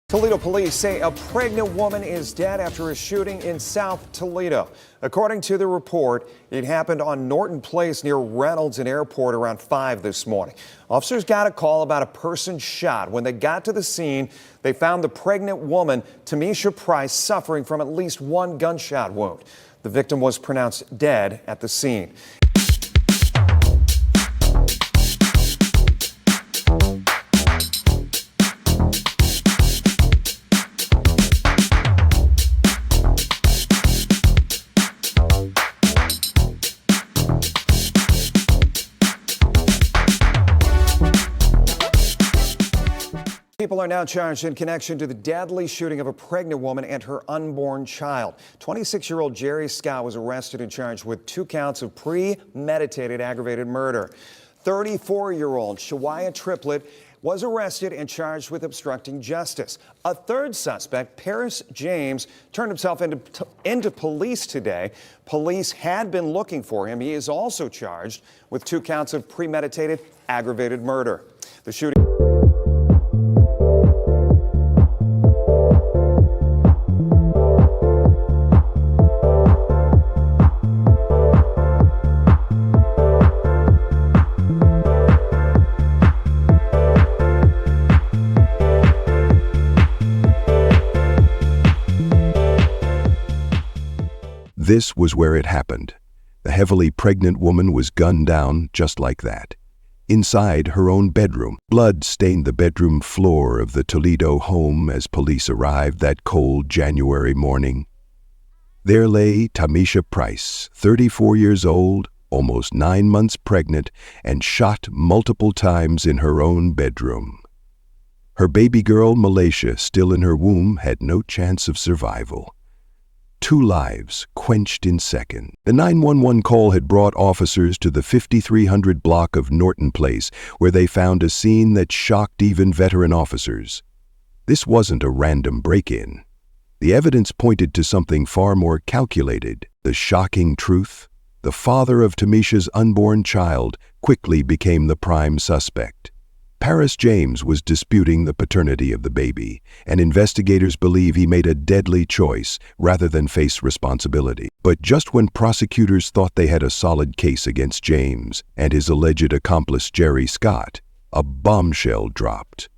Toledo police say a pregnant woman is dead after a shooting in South Toledo. According to the report, it happened on Norton Place near Reynolds and Airport around 5 this morning. Officers got a call about a person shot. When they got to the scene, they found the pregnant woman, Tameisha Price, suffering from at least one gunshot wound. The victim was pronounced dead at the scene. People are now charged in connection to the deadly shooting of a pregnant woman and her unborn child. 26-year-old Jerry Scott was arrested and charged with 2 counts of premeditated aggravated murder. 34-year-old Shawaya Triplett was arrested and charged with obstructing justice. A third suspect, Paris James, turned himself into police today. Police had been looking for him. He is also charged with 2 counts of premeditated aggravated murder. The shooting This was where it happened. The heavily pregnant woman was gunned down just like that. Inside her own bedroom, blood stained the bedroom floor of the Toledo home as police arrived that cold January morning. There lay Tameisha Price, 34 years old, almost 9 months pregnant, and shot multiple times in her own bedroom. Her baby girl, Malaysia, still in her womb, had no chance of survival. 2 lives quenched in seconds. The 911 call had brought officers to the 5300 block of Norton Place, where they found a scene that shocked even veteran officers. This wasn't a random break-in. The evidence pointed to something far more calculated. The shocking truth: the father of Tamisha's unborn child quickly became the prime suspect. Paris James was disputing the paternity of the baby, and investigators believe he made a deadly choice rather than face responsibility. But just when prosecutors thought they had a solid case against James and his alleged accomplice Jerry Scott, a bombshell dropped.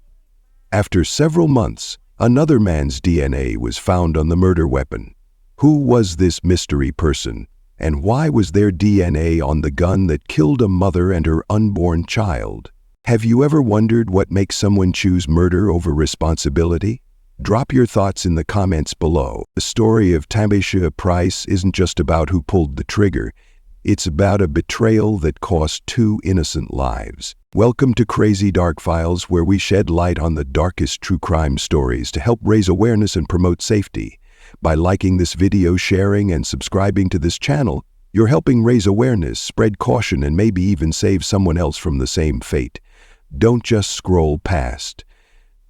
After several months, another man's DNA was found on the murder weapon. Who was this mystery person, and why was their DNA on the gun that killed a mother and her unborn child? Have you ever wondered what makes someone choose murder over responsibility? Drop your thoughts in the comments below. The story of Tameisha Price isn't just about who pulled the trigger. It's about a betrayal that cost 2 innocent lives. Welcome to Crazy Dark Files, where we shed light on the darkest true crime stories to help raise awareness and promote safety. By liking this video, sharing, and subscribing to this channel, you're helping raise awareness, spread caution, and maybe even save someone else from the same fate. Don't just scroll past.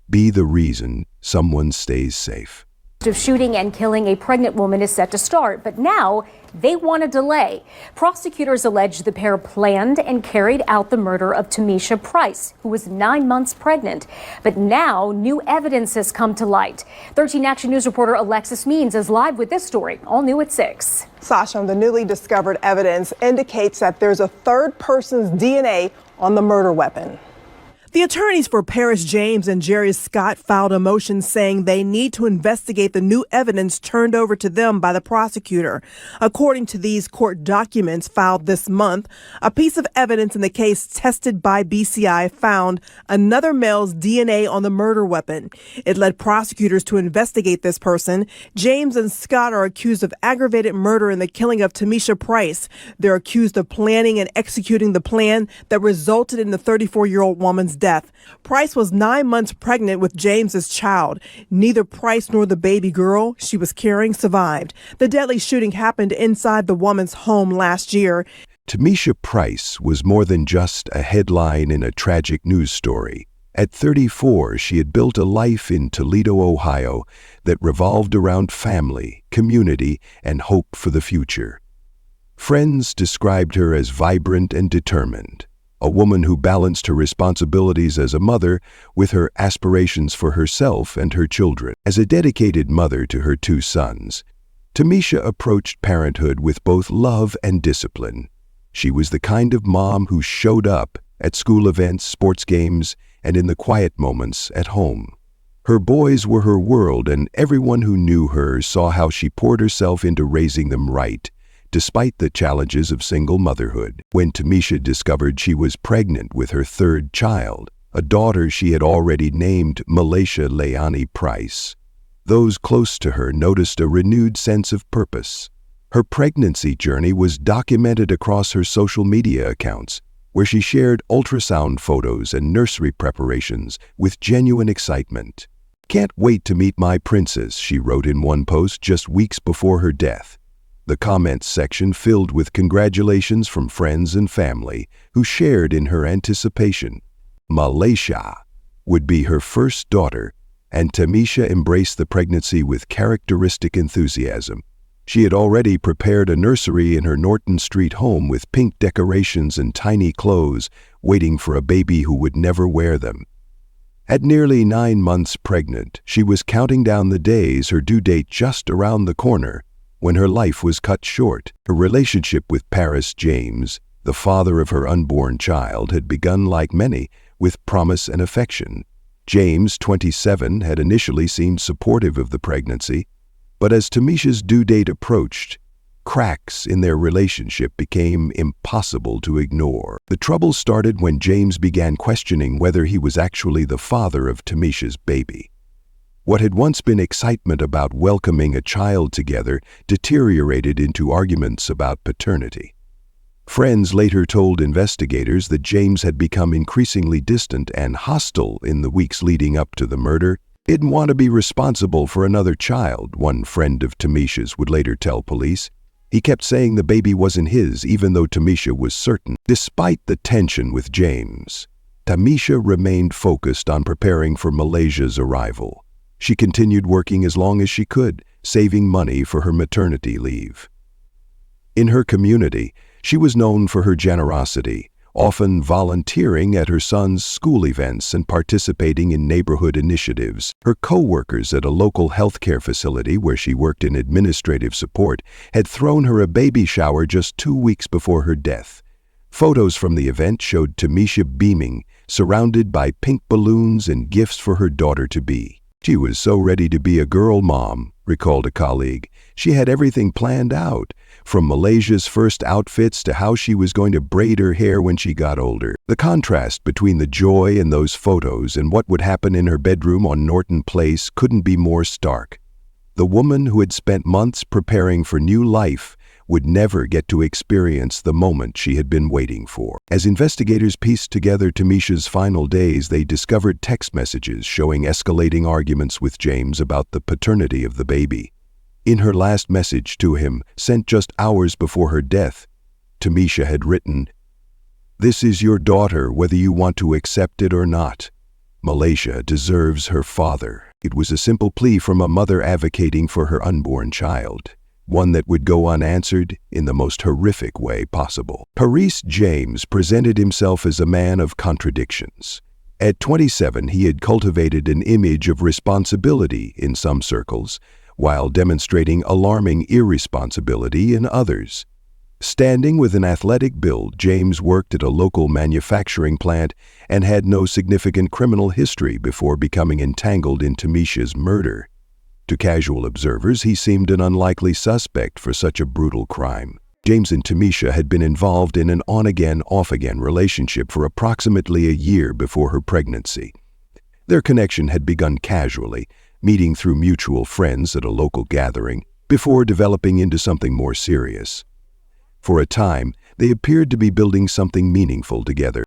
Be the reason someone stays safe. Of shooting and killing a pregnant woman is set to start, but now they want a delay. Prosecutors allege the pair planned and carried out the murder of Tameisha Price, who was 9 months pregnant. But now new evidence has come to light. 13 Action News reporter Alexis Means is live with this story, all new at 6. Sasha, the newly discovered evidence indicates that there's a third person's DNA on the murder weapon. The attorneys for Paris James and Jerry Scott filed a motion saying they need to investigate the new evidence turned over to them by the prosecutor. According to these court documents filed this month, a piece of evidence in the case tested by BCI found another male's DNA on the murder weapon. It led prosecutors to investigate this person. James and Scott are accused of aggravated murder in the killing of Tameisha Price. They're accused of planning and executing the plan that resulted in the 34-year-old woman's death. Price was 9 months pregnant with James's child. Neither Price nor the baby girl she was carrying survived. The deadly shooting happened inside the woman's home last year. Tameisha Price was more than just a headline in a tragic news story. At 34, she had built a life in Toledo, Ohio, that revolved around family, community, and hope for the future. Friends described her as vibrant and determined. a woman who balanced her responsibilities as a mother with her aspirations for herself and her children. As a dedicated mother to her two sons, Tamisha approached parenthood with both love and discipline. She was the kind of mom who showed up at school events, sports games, and in the quiet moments at home. Her boys were her world, and everyone who knew her saw how she poured herself into raising them right, despite the challenges of single motherhood. When Tamisha discovered she was pregnant with her third child, a daughter she had already named Tameisha Price, those close to her noticed a renewed sense of purpose. Her pregnancy journey was documented across her social media accounts, where she shared ultrasound photos and nursery preparations with genuine excitement. "Can't wait to meet my princess," she wrote in one post just weeks before her death. The comments section filled with congratulations from friends and family who shared in her anticipation. Malaysia would be her first daughter, and Tamisha embraced the pregnancy with characteristic enthusiasm. She had already prepared a nursery in her Norton Street home with pink decorations and tiny clothes, waiting for a baby who would never wear them. At nearly 9 months pregnant, she was counting down the days, her due date just around the corner, when her life was cut short. Her relationship with Paris James, the father of her unborn child, had begun like many, with promise and affection. James, 27, had initially seemed supportive of the pregnancy, but as Tamisha's due date approached, cracks in their relationship became impossible to ignore. The trouble started when James began questioning whether he was actually the father of Tamisha's baby. What had once been excitement about welcoming a child together deteriorated into arguments about paternity. Friends later told investigators that James had become increasingly distant and hostile in the weeks leading up to the murder. He didn't want to be responsible for another child, one friend of Tamisha's would later tell police. He kept saying the baby wasn't his, even though Tamisha was certain. Despite the tension with James, Tamisha remained focused on preparing for Malaysia's arrival. She continued working as long as she could, saving money for her maternity leave. In her community, she was known for her generosity, often volunteering at her son's school events and participating in neighborhood initiatives. Her co-workers at a local healthcare facility where she worked in administrative support had thrown her a baby shower just 2 weeks before her death. Photos from the event showed Tamisha beaming, surrounded by pink balloons and gifts for her daughter-to-be. "She was so ready to be a girl mom," recalled a colleague. "She had everything planned out, from Malaysia's first outfits to how she was going to braid her hair when she got older." The contrast between the joy in those photos and what would happen in her bedroom on Norton Place couldn't be more stark. The woman who had spent months preparing for new life would never get to experience the moment she had been waiting for. As investigators pieced together Tamisha's final days, they discovered text messages showing escalating arguments with James about the paternity of the baby. In her last message to him, sent just hours before her death, Tamisha had written, "This is your daughter whether you want to accept it or not. Malaysia deserves her father." It was a simple plea from a mother advocating for her unborn child, one that would go unanswered in the most horrific way possible. Paris James presented himself as a man of contradictions. At 27, he had cultivated an image of responsibility in some circles, while demonstrating alarming irresponsibility in others. Standing with an athletic build, James worked at a local manufacturing plant and had no significant criminal history before becoming entangled in Tamisha's murder. To casual observers, he seemed an unlikely suspect for such a brutal crime. James and Tamisha had been involved in an on-again, off-again relationship for approximately a year before her pregnancy. Their connection had begun casually, meeting through mutual friends at a local gathering, before developing into something more serious. For a time, they appeared to be building something meaningful together.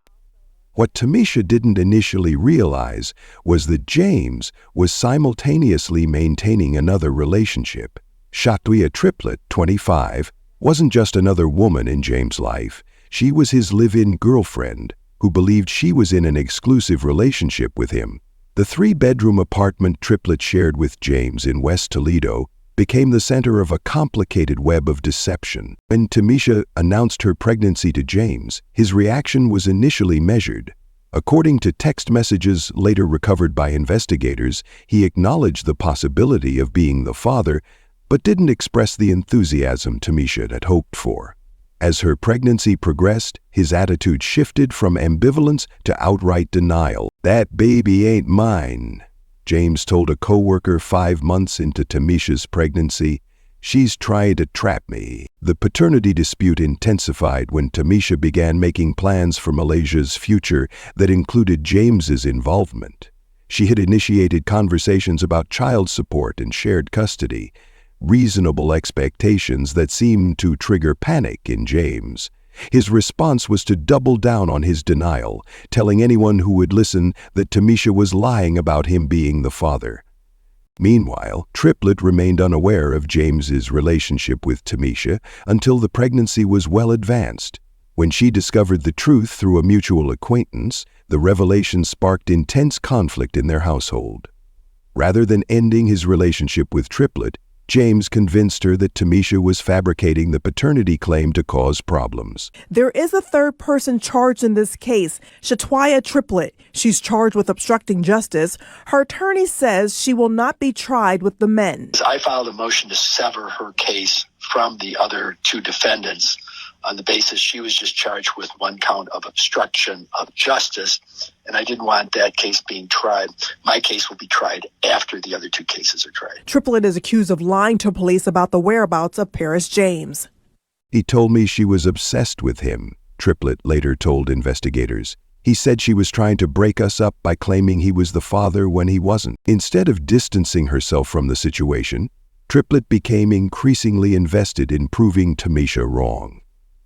What Tamisha didn't initially realize was that James was simultaneously maintaining another relationship. Shatwi, a triplet, 25, wasn't just another woman in James' life. She was his live-in girlfriend, who believed she was in an exclusive relationship with him. The 3-bedroom apartment triplet shared with James in West Toledo became the center of a complicated web of deception. When Tamisha announced her pregnancy to James, his reaction was initially measured. According to text messages later recovered by investigators, he acknowledged the possibility of being the father, but didn't express the enthusiasm Tamisha had hoped for. As her pregnancy progressed, his attitude shifted from ambivalence to outright denial. "That baby ain't mine," James told a coworker 5 months into Tamisha's pregnancy. "She's trying to trap me." The paternity dispute intensified when Tamisha began making plans for Malaysia's future that included James's involvement. She had initiated conversations about child support and shared custody, reasonable expectations that seemed to trigger panic in James. His response was to double down on his denial, telling anyone who would listen that Tamisha was lying about him being the father. Meanwhile, Triplet remained unaware of James's relationship with Tamisha until the pregnancy was well advanced. When she discovered the truth through a mutual acquaintance, the revelation sparked intense conflict in their household. Rather than ending his relationship with Triplet, James convinced her that Tamisha was fabricating the paternity claim to cause problems. There is a third person charged in this case, Shatwaya Triplet. She's charged with obstructing justice. Her attorney says she will not be tried with the men. I filed a motion to sever her case from the other two defendants on the basis she was just charged with one count of obstruction of justice, and I didn't want that case being tried. My case will be tried after the other two cases are tried. Triplet is accused of lying to police about the whereabouts of Paris James. "He told me she was obsessed with him," Triplet later told investigators. "He said she was trying to break us up by claiming he was the father when he wasn't." Instead of distancing herself from the situation, Triplet became increasingly invested in proving Tamisha wrong.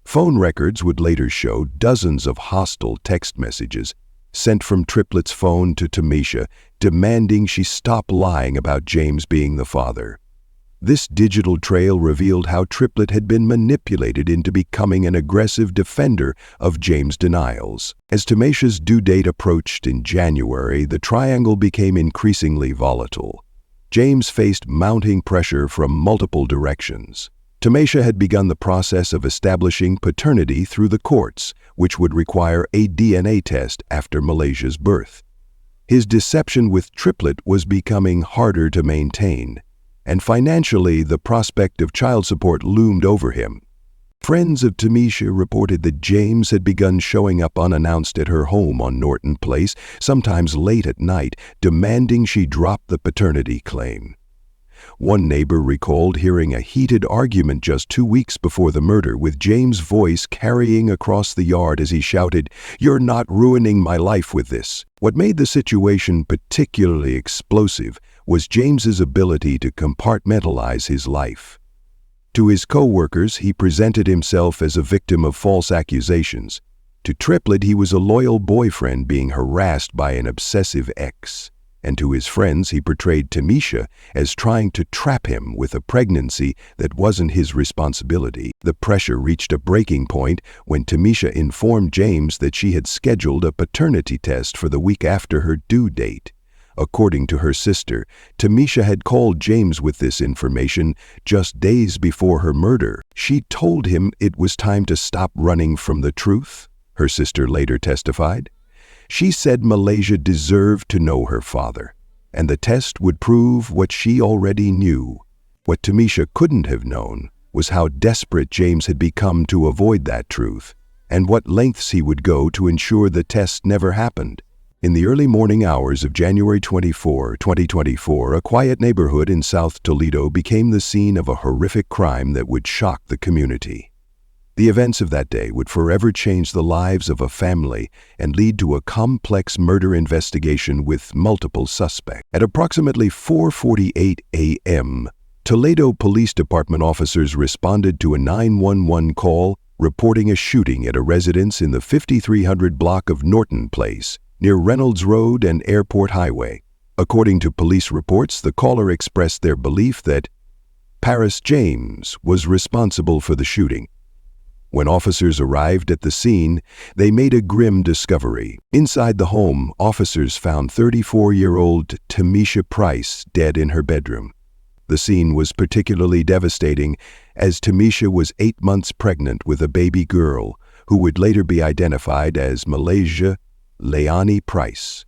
Phone records would later show dozens of hostile text messages sent from Triplet's phone to Tamisha, demanding she stop lying about James being the father. This digital trail revealed how Triplet had been manipulated into becoming an aggressive defender of James' denials. As Tamisha's due date approached in January, the triangle became increasingly volatile. James faced mounting pressure from multiple directions. Tameisha had begun the process of establishing paternity through the courts, which would require a DNA test after Malaysia's birth. His deception with Triplet was becoming harder to maintain, and financially the prospect of child support loomed over him. Friends of Tamisha reported that James had begun showing up unannounced at her home on Norton Place, sometimes late at night, demanding she drop the paternity claim. One neighbor recalled hearing a heated argument just 2 weeks before the murder, with James' voice carrying across the yard as he shouted, "You're not ruining my life with this." What made the situation particularly explosive was James's ability to compartmentalize his life. To his co-workers, he presented himself as a victim of false accusations. To Triplet, he was a loyal boyfriend being harassed by an obsessive ex. And to his friends, he portrayed Tamisha as trying to trap him with a pregnancy that wasn't his responsibility. The pressure reached a breaking point when Tamisha informed James that she had scheduled a paternity test for the week after her due date. According to her sister, Tamisha had called James with this information just days before her murder. She told him it was time to stop running from the truth, her sister later testified. She said Malaysia deserved to know her father, and the test would prove what she already knew. What Tamisha couldn't have known was how desperate James had become to avoid that truth, and what lengths he would go to ensure the test never happened. In the early morning hours of January 24, 2024, a quiet neighborhood in South Toledo became the scene of a horrific crime that would shock the community. The events of that day would forever change the lives of a family and lead to a complex murder investigation with multiple suspects. At approximately 4:48 a.m., Toledo Police Department officers responded to a 911 call reporting a shooting at a residence in the 5300 block of Norton Place, near Reynolds Road and Airport Highway. According to police reports, the caller expressed their belief that Paris James was responsible for the shooting. When officers arrived at the scene, they made a grim discovery. Inside the home, officers found 34-year-old Tameisha Price dead in her bedroom. The scene was particularly devastating as Tamisha was 8 months pregnant with a baby girl who would later be identified as Malaysia Leilani Price.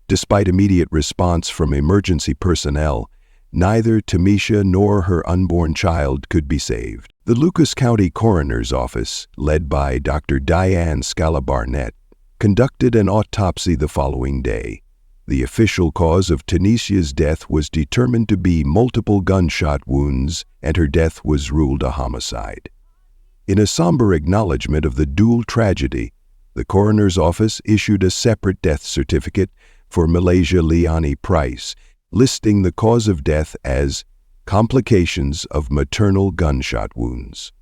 Despite immediate response from emergency personnel, neither Tamisha nor her unborn child could be saved. The Lucas County Coroner's Office, led by Dr. Diane Scala Barnett, conducted an autopsy the following day. The official cause of Tamisha's death was determined to be multiple gunshot wounds, and her death was ruled a homicide. In a somber acknowledgement of the dual tragedy, the coroner's office issued a separate death certificate for Malaysia Leilani Price, listing the cause of death as complications of maternal gunshot wounds.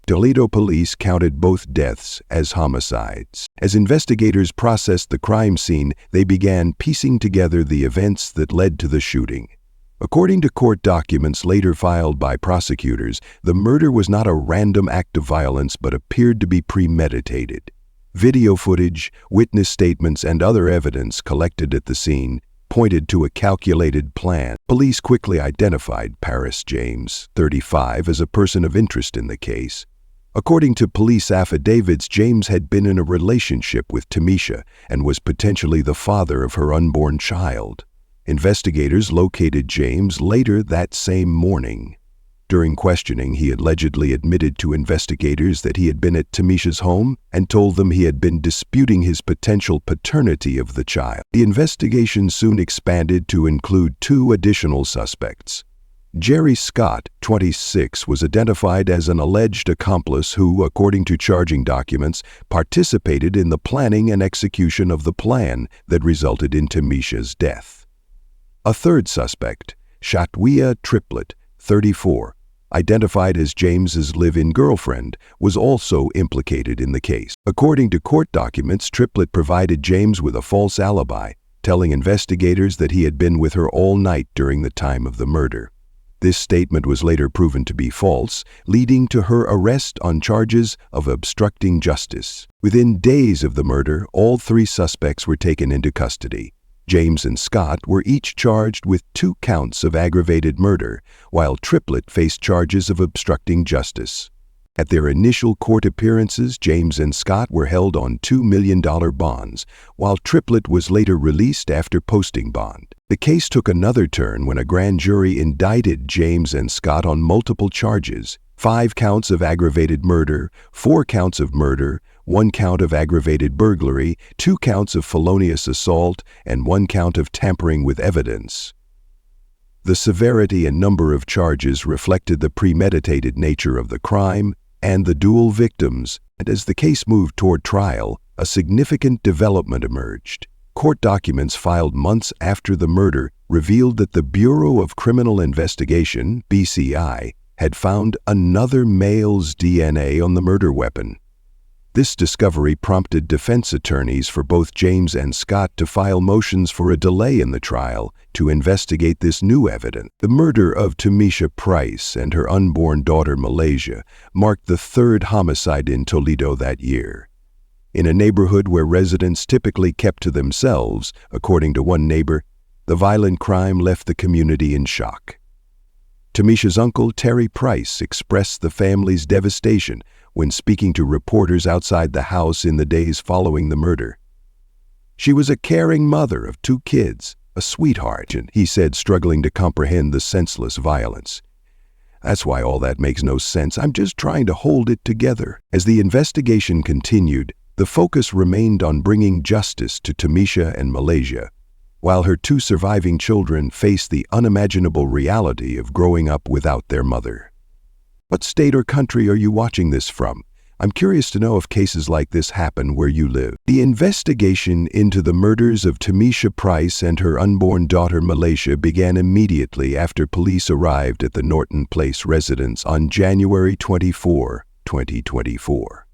Toledo police counted both deaths as homicides. As investigators processed the crime scene, they began piecing together the events that led to the shooting. According to court documents later filed by prosecutors, the murder was not a random act of violence but appeared to be premeditated. Video footage, witness statements, and other evidence collected at the scene pointed to a calculated plan. Police quickly identified Paris James, 35, as a person of interest in the case. According to police affidavits, James had been in a relationship with Tamisha and was potentially the father of her unborn child. Investigators located James later that same morning. During questioning, he allegedly admitted to investigators that he had been at Tamisha's home and told them he had been disputing his potential paternity of the child. The investigation soon expanded to include 2 additional suspects. Jerry Scott, 26, was identified as an alleged accomplice who, according to charging documents, participated in the planning and execution of the plan that resulted in Tamisha's death. A third suspect, Shatwia Triplett, 34, identified as James's live-in girlfriend, was also implicated in the case. According to court documents, Triplett provided James with a false alibi, telling investigators that he had been with her all night during the time of the murder. This statement was later proven to be false, leading to her arrest on charges of obstructing justice. Within days of the murder, all 3 suspects were taken into custody. James and Scott were each charged with 2 counts of aggravated murder, while Triplett faced charges of obstructing justice. At their initial court appearances, James and Scott were held on $2 million bonds, while Triplett was later released after posting bond. The case took another turn when a grand jury indicted James and Scott on multiple charges: 5 counts of aggravated murder, 4 counts of murder, 1 count of aggravated burglary, 2 counts of felonious assault, and 1 count of tampering with evidence. The severity and number of charges reflected the premeditated nature of the crime and the dual victims, and as the case moved toward trial, a significant development emerged. Court documents filed months after the murder revealed that the Bureau of Criminal Investigation, BCI, had found another male's DNA on the murder weapon. This discovery prompted defense attorneys for both James and Scott to file motions for a delay in the trial to investigate this new evidence. The murder of Tameisha Price and her unborn daughter Malaysia marked the 3rd homicide in Toledo that year. In a neighborhood where residents typically kept to themselves, according to one neighbor, the violent crime left the community in shock. Tamisha's uncle, Terry Price, expressed the family's devastation when speaking to reporters outside the house in the days following the murder. "She was a caring mother of 2 kids, a sweetheart," he said, struggling to comprehend the senseless violence. "That's why all that makes no sense. I'm just trying to hold it together." As the investigation continued, the focus remained on bringing justice to Tamisha and Malaysia, while her 2 surviving children faced the unimaginable reality of growing up without their mother. What state or country are you watching this from? I'm curious to know if cases like this happen where you live. The investigation into the murders of Tameisha Price and her unborn daughter Malaysia began immediately after police arrived at the Norton Place residence on January 24, 2024.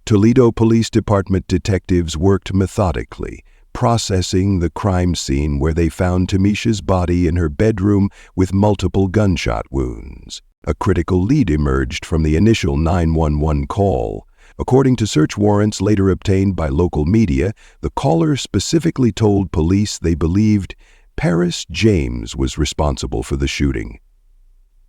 Toledo Police Department detectives worked methodically, processing the crime scene where they found Tamisha's body in her bedroom with multiple gunshot wounds. A critical lead emerged from the initial 911 call. According to search warrants later obtained by local media, the caller specifically told police they believed Paris James was responsible for the shooting.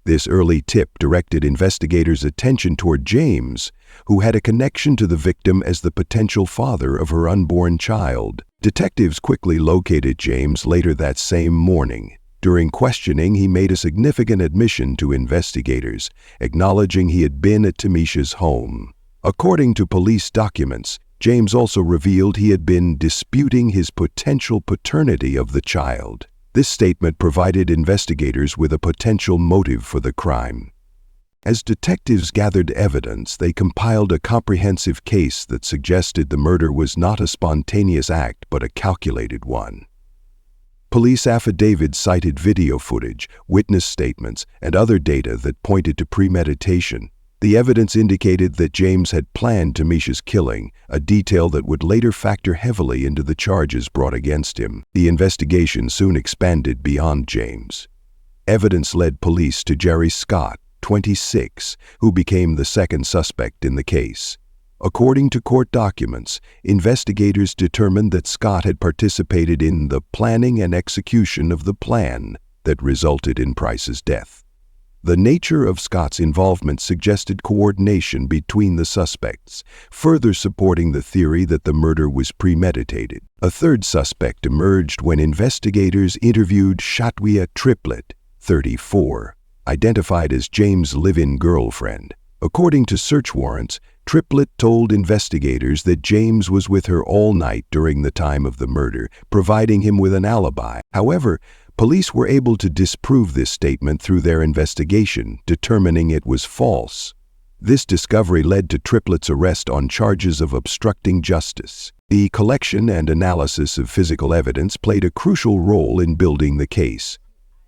This early tip directed investigators' attention toward James, who had a connection to the victim as the potential father of her unborn child. Detectives quickly located James later that same morning. During questioning, he made a significant admission to investigators, acknowledging he had been at Tamisha's home. According to police documents, James also revealed he had been disputing his potential paternity of the child. This statement provided investigators with a potential motive for the crime. As detectives gathered evidence, they compiled a comprehensive case that suggested the murder was not a spontaneous act but a calculated one. Police affidavits cited video footage, witness statements, and other data that pointed to premeditation. The evidence indicated that James had planned Tamisha's killing, a detail that would later factor heavily into the charges brought against him. The investigation soon expanded beyond James. Evidence led police to Jerry Scott, 26, who became the second suspect in the case. According to court documents, investigators determined that Scott had participated in the planning and execution of the plan that resulted in Price's death. The nature of Scott's involvement suggested coordination between the suspects, further supporting the theory that the murder was premeditated. A third suspect emerged when investigators interviewed Shatwia Triplett, 34, identified as James' live-in girlfriend. According to search warrants, Triplett told investigators that James was with her all night during the time of the murder, providing him with an alibi. However, police were able to disprove this statement through their investigation, determining it was false. This discovery led to Triplett's arrest on charges of obstructing justice. The collection and analysis of physical evidence played a crucial role in building the case.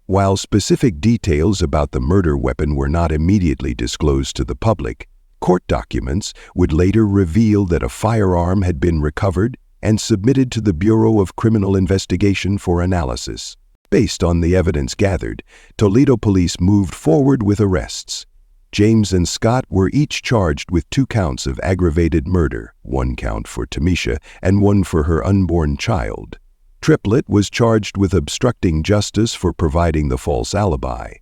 While specific details about the murder weapon were not immediately disclosed to the public, court documents would later reveal that a firearm had been recovered and submitted to the Bureau of Criminal Investigation for analysis. Based on the evidence gathered, Toledo police moved forward with arrests. James and Scott were each charged with 2 counts of aggravated murder, 1 count for Tamisha and 1 for her unborn child. Triplett was charged with obstructing justice for providing the false alibi.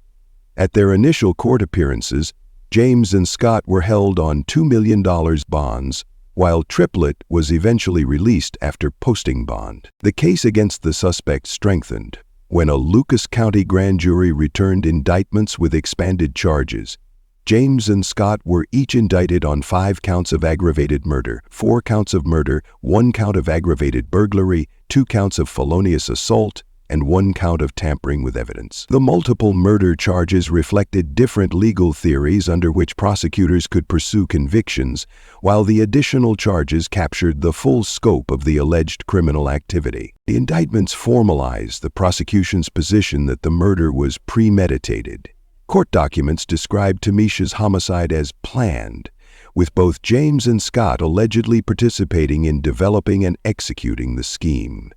At their initial court appearances, James and Scott were held on $2 million bonds, while Triplett was eventually released after posting bond. The case against the suspect strengthened when a Lucas County grand jury returned indictments with expanded charges. James and Scott were each indicted on 5 counts of aggravated murder, 4 counts of murder, 1 count of aggravated burglary, 2 counts of felonious assault, and 1 count of tampering with evidence. The multiple murder charges reflected different legal theories under which prosecutors could pursue convictions, while the additional charges captured the full scope of the alleged criminal activity. The indictments formalized the prosecution's position that the murder was premeditated. Court documents described Tamisha's homicide as planned, with both James and Scott allegedly participating in developing and executing the scheme.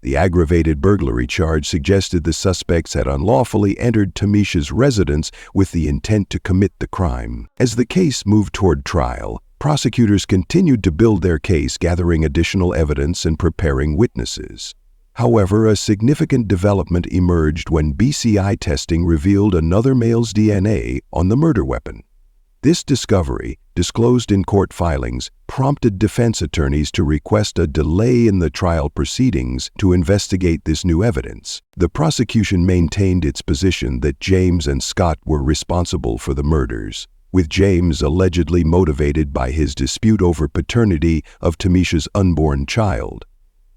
The aggravated burglary charge suggested the suspects had unlawfully entered Tamisha's residence with the intent to commit the crime. As the case moved toward trial, prosecutors continued to build their case, gathering additional evidence and preparing witnesses. However, a significant development emerged when BCI testing revealed another male's DNA on the murder weapon. This discovery, disclosed in court filings, prompted defense attorneys to request a delay in the trial proceedings to investigate this new evidence. The prosecution maintained its position that James and Scott were responsible for the murders, with James allegedly motivated by his dispute over paternity of Tamisha's unborn child.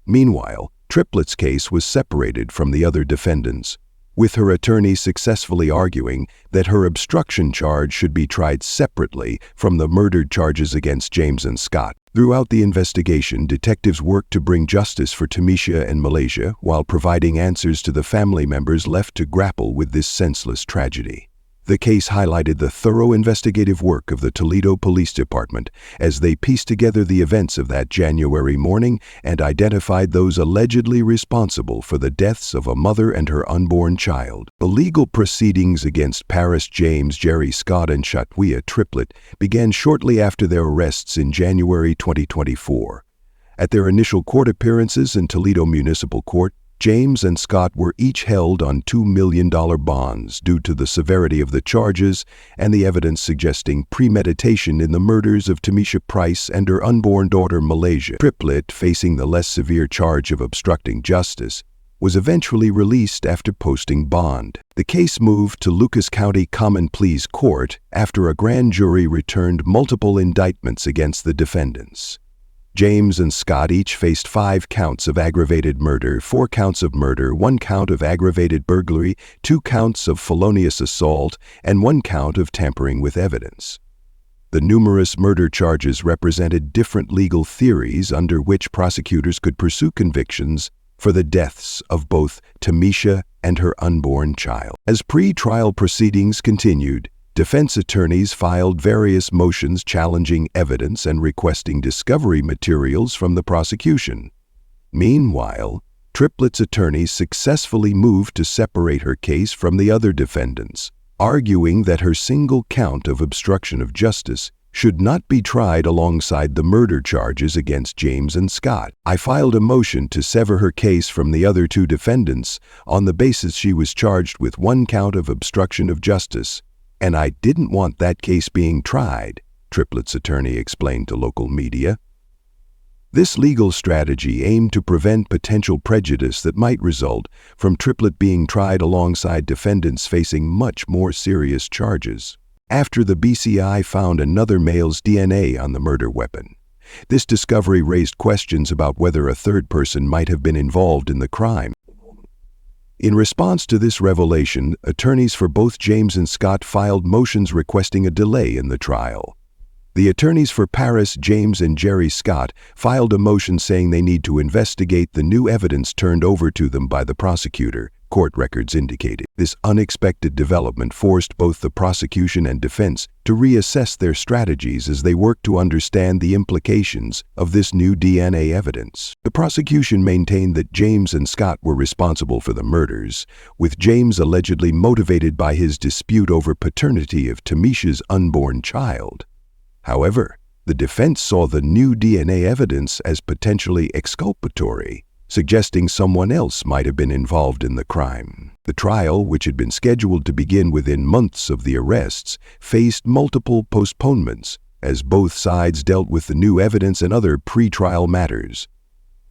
Meanwhile, Triplett's case was separated from the other defendants, with her attorney successfully arguing that her obstruction charge should be tried separately from the murder charges against James and Scott. Throughout the investigation, detectives worked to bring justice for Tamisha and Malaysia while providing answers to the family members left to grapple with this senseless tragedy. The case highlighted the thorough investigative work of the Toledo Police Department as they pieced together the events of that January morning and identified those allegedly responsible for the deaths of a mother and her unborn child. The legal proceedings against Paris James, Jerry Scott, and Shatwia Triplett began shortly after their arrests in January 2024. At their initial court appearances in Toledo Municipal Court, James and Scott were each held on $2 million bonds due to the severity of the charges and the evidence suggesting premeditation in the murders of Tameisha Price and her unborn daughter Malaysia. Triplet, facing the less severe charge of obstructing justice, was eventually released after posting bond. The case moved to Lucas County Common Pleas Court after a grand jury returned multiple indictments against the defendants. James and Scott each faced 5 counts of aggravated murder, 4 counts of murder, 1 count of aggravated burglary, 2 counts of felonious assault, and 1 count of tampering with evidence. The numerous murder charges represented different legal theories under which prosecutors could pursue convictions for the deaths of both Tamisha and her unborn child. As pre-trial proceedings continued, defense attorneys filed various motions challenging evidence and requesting discovery materials from the prosecution. Meanwhile, Triplet's attorneys successfully moved to separate her case from the other defendants, arguing that her single count of obstruction of justice should not be tried alongside the murder charges against James and Scott. I filed a motion to sever her case from the other 2 defendants on the basis she was charged with 1 count of obstruction of justice, and I didn't want that case being tried, Triplet's attorney explained to local media. This legal strategy aimed to prevent potential prejudice that might result from Triplet being tried alongside defendants facing much more serious charges. After the BCI found another male's DNA on the murder weapon, this discovery raised questions about whether a third person might have been involved in the crime. In response to this revelation, attorneys for both James and Scott filed motions requesting a delay in the trial. The attorneys for Paris, James, and Jerry Scott filed a motion saying they need to investigate the new evidence turned over to them by the prosecutor, court records indicated. This unexpected development forced both the prosecution and defense to reassess their strategies as they worked to understand the implications of this new DNA evidence. The prosecution maintained that James and Scott were responsible for the murders, with James allegedly motivated by his dispute over paternity of Tamisha's unborn child. However, the defense saw the new DNA evidence as potentially exculpatory, suggesting someone else might have been involved in the crime. The trial, which had been scheduled to begin within months of the arrests, faced multiple postponements as both sides dealt with the new evidence and other pre-trial matters.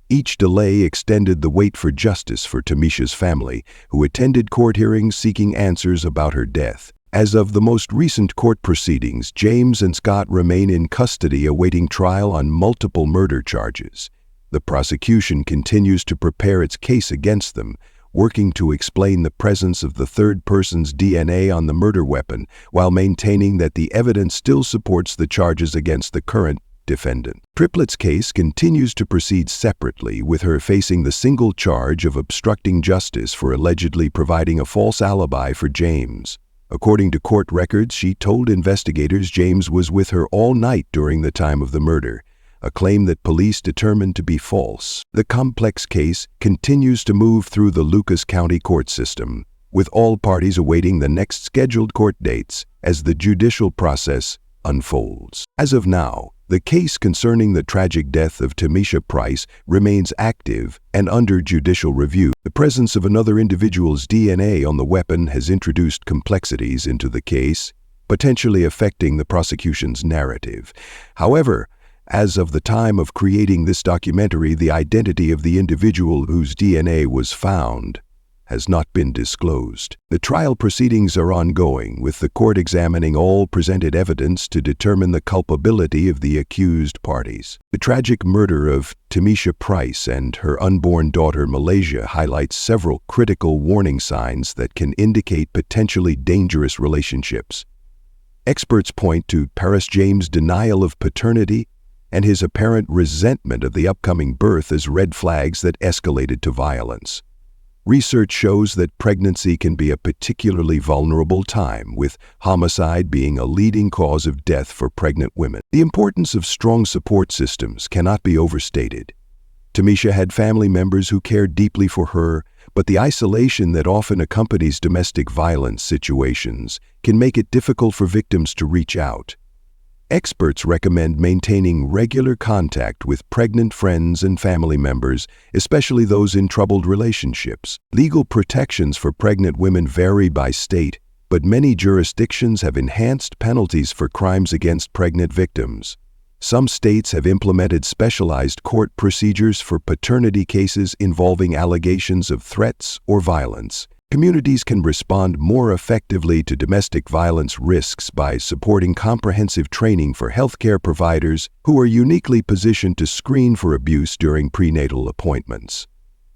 Each delay extended the wait for justice for Tamisha's family, who attended court hearings seeking answers about her death. As of the most recent court proceedings, James and Scott remain in custody awaiting trial on multiple murder charges. The prosecution continues to prepare its case against them, working to explain the presence of the third person's DNA on the murder weapon while maintaining that the evidence still supports the charges against the current defendant. Triplet's case continues to proceed separately, with her facing the single charge of obstructing justice for allegedly providing a false alibi for James. According to court records, she told investigators James was with her all night during the time of the murder, a claim that police determined to be false. The complex case continues to move through the Lucas County court system, with all parties awaiting the next scheduled court dates as the judicial process unfolds. As of now, the case concerning the tragic death of Tameisha Price remains active and under judicial review. The presence of another individual's DNA on the weapon has introduced complexities into the case, potentially affecting the prosecution's narrative. However, as of the time of creating this documentary, the identity of the individual whose DNA was found has not been disclosed. The trial proceedings are ongoing, with the court examining all presented evidence to determine the culpability of the accused parties. The tragic murder of Tameisha Price and her unborn daughter Malaysia highlights several critical warning signs that can indicate potentially dangerous relationships. Experts point to Paris James' denial of paternity and his apparent resentment of the upcoming birth as red flags that escalated to violence. Research shows that pregnancy can be a particularly vulnerable time, with homicide being a leading cause of death for pregnant women. The importance of strong support systems cannot be overstated. Tamisha had family members who cared deeply for her, but the isolation that often accompanies domestic violence situations can make it difficult for victims to reach out. Experts recommend maintaining regular contact with pregnant friends and family members, especially those in troubled relationships. Legal protections for pregnant women vary by state, but many jurisdictions have enhanced penalties for crimes against pregnant victims. Some states have implemented specialized court procedures for paternity cases involving allegations of threats or violence. Communities can respond more effectively to domestic violence risks by supporting comprehensive training for healthcare providers who are uniquely positioned to screen for abuse during prenatal appointments.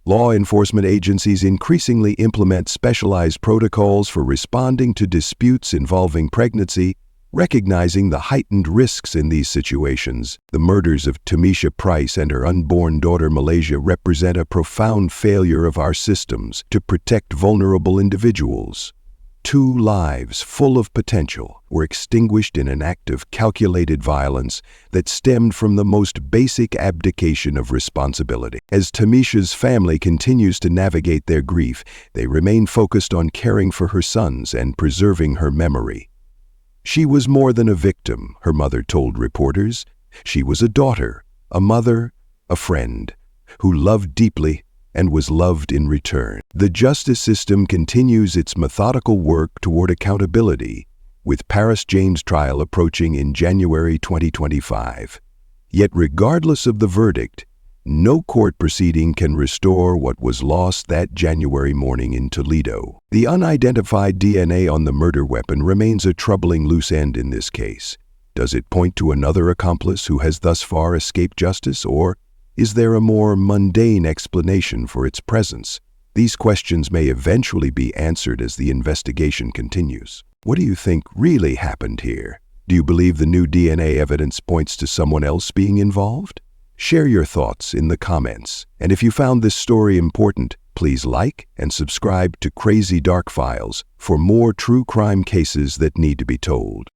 Law enforcement agencies increasingly implement specialized protocols for responding to disputes involving pregnancy, recognizing the heightened risks in these situations. The murders of Tameisha Price and her unborn daughter Malaysia represent a profound failure of our systems to protect vulnerable individuals. 2 lives full of potential were extinguished in an act of calculated violence that stemmed from the most basic abdication of responsibility. As Tamisha's family continues to navigate their grief, they remain focused on caring for her sons and preserving her memory. She was more than a victim, her mother told reporters. She was a daughter, a mother, a friend, who loved deeply and was loved in return. The justice system continues its methodical work toward accountability, with Paris James' trial approaching in January 2025. Yet regardless of the verdict, no court proceeding can restore what was lost that January morning in Toledo. The unidentified DNA on the murder weapon remains a troubling loose end in this case. Does it point to another accomplice who has thus far escaped justice, or is there a more mundane explanation for its presence? These questions may eventually be answered as the investigation continues. What do you think really happened here? Do you believe the new DNA evidence points to someone else being involved? Share your thoughts in the comments. And if you found this story important, please like and subscribe to Crazy Dark Files for more true crime cases that need to be told.